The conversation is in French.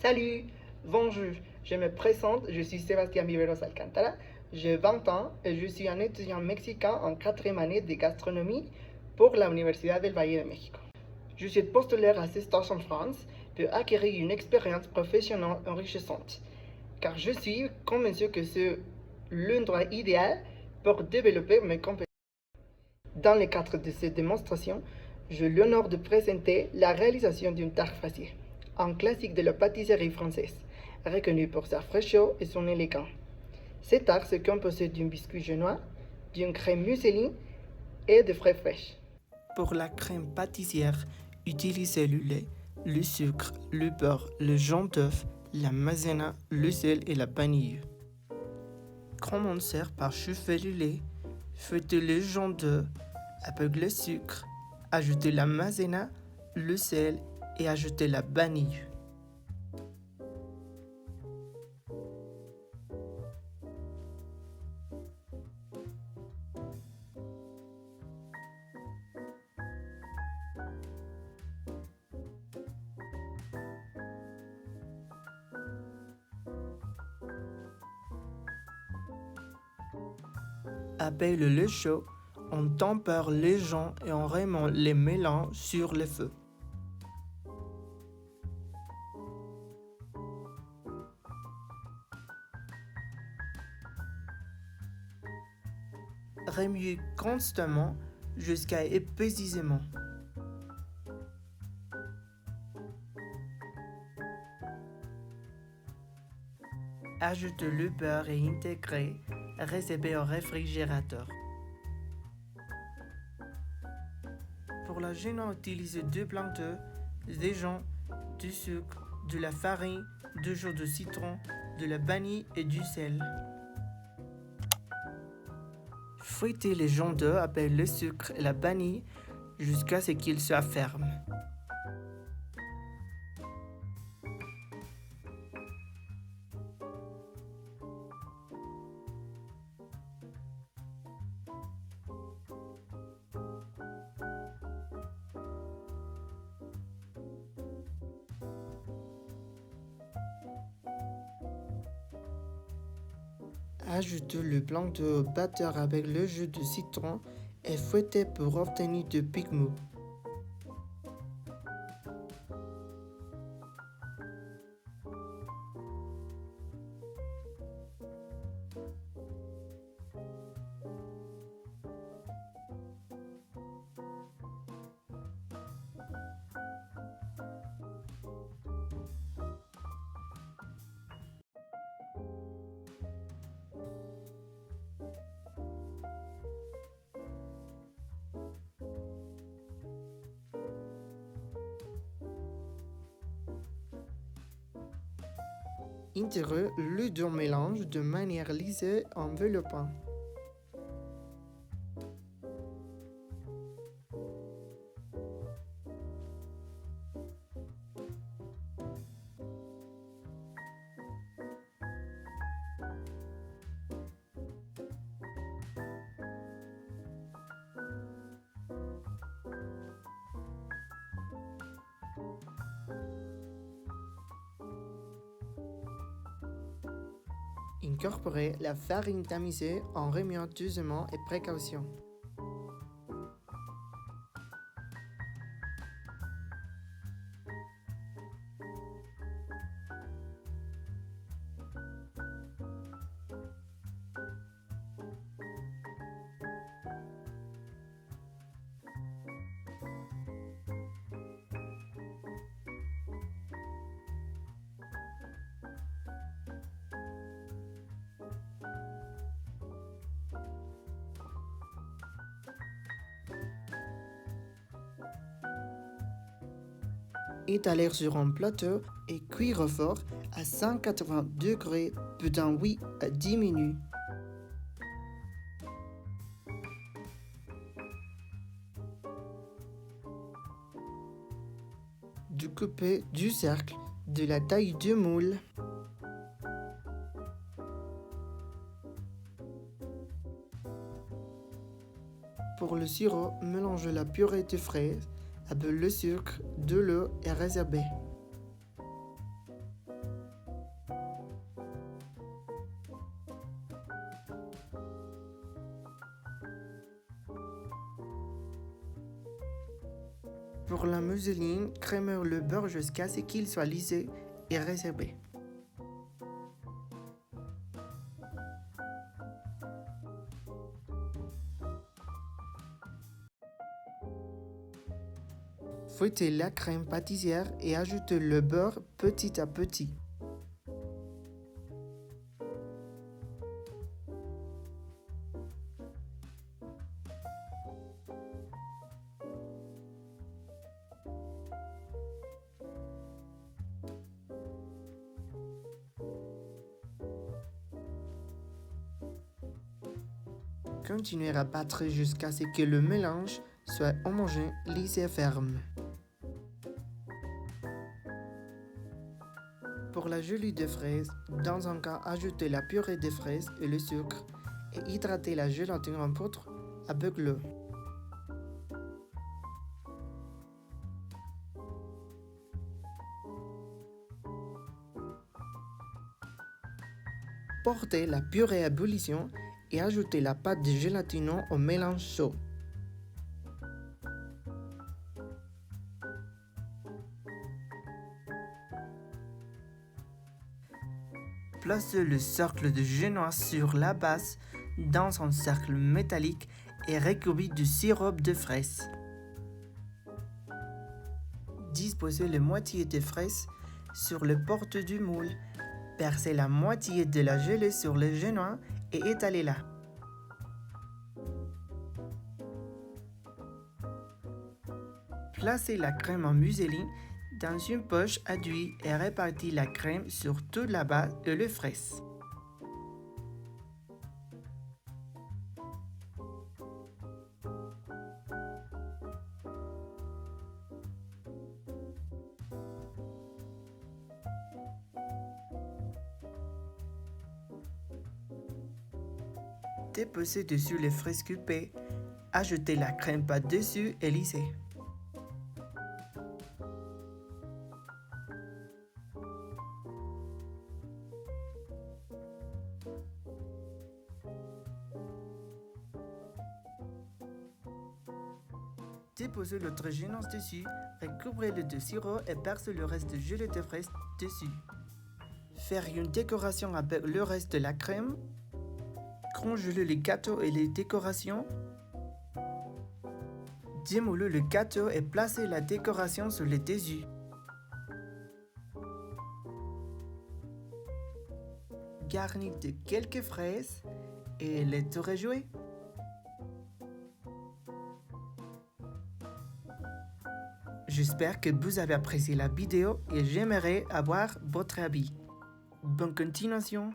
Salut, bonjour, je me présente, je suis Sébastien Viveros Alcantara, j'ai 20 ans et je suis un étudiant mexicain en 4e année de gastronomie pour la Universidad del Valle de México. Je suis postulaire à ce stage en France pour acquérir une expérience professionnelle enrichissante, car je suis convaincu que c'est l'endroit idéal pour développer mes compétences. Dans le cadre de cette démonstration, j'ai l'honneur de présenter la réalisation d'une tarte facile, un classique de la pâtisserie française, reconnu pour sa fraîcheur et son élégance. Cette tarte se compose d'un biscuit genois, d'une crème museline et de fruits fraîches. Pour la crème pâtissière, utilisez le lait, le sucre, le beurre, le jaune d'œuf, la maïzena, le sel et la vanille. Commencez par chauffer le lait, fouettez le jaune d'œuf avec le sucre, ajoutez la maïzena, le sel et ajoutez la vanille. Avec le lait chaud, on tempère les gens et on remonte les mélanges sur le feu. Remuez constamment jusqu'à épaississement. Ajoutez le beurre et intégrez, réservez au réfrigérateur. Pour la gêne, utilisez 2 blancs d'œufs, des gens, du sucre, de la farine, 2 jus de citron, de la vanille et du sel. Fouettez les jaune d'œuf avec le sucre et la vanille jusqu'à ce qu'ils soient fermes. Ajoutez le blanc de batteur avec le jus de citron et fouettez pour obtenir de pigments. Intégrez le deux mélange de manière lisse enveloppant. Incorporez la farine tamisée en remuant doucement et précaution. Étaler sur un plateau et cuire fort à 180 degrés pendant 8 à 10 minutes. Découpez du cercle de la taille du moule. Pour le sirop, mélangez la purée de fraises avec le sucre, de l'eau et réservez. Pour la mousseline, crémez le beurre jusqu'à ce qu'il soit lissé et réservé. Fouettez la crème pâtissière et ajoutez le beurre petit à petit. Continuez à battre jusqu'à ce que le mélange soit homogène, lisse et ferme. Pour la gelée de fraises, dans un cas, ajoutez la purée de fraises et le sucre et hydratez la gélatine en poudre avec l'eau. Portez la purée à ébullition et ajoutez la pâte de gélatine au mélange chaud. Placez le cercle de génoise sur la base dans un cercle métallique et recouvrez du sirop de fraises. Disposez la moitié des fraises sur le porte du moule. Percez la moitié de la gelée sur le génois et étalez-la. Placez la crème en mousseline dans une poche à d'huile et répartis la crème sur toute la base et les fraises. Déposez dessus les fraises coupées, ajoutez la crème par-dessus et lissez. Déposez l'autre génoise dessus, recouvrez-le de sirop et percez le reste de gelée de fraises dessus. Faire une décoration avec le reste de la crème. Congelez les gâteaux et les décorations. Démoulez le gâteau et placez la décoration sur le dessus. Garnis de quelques fraises et les réjouis. J'espère que vous avez apprécié la vidéo et j'aimerais avoir votre avis. Bonne continuation!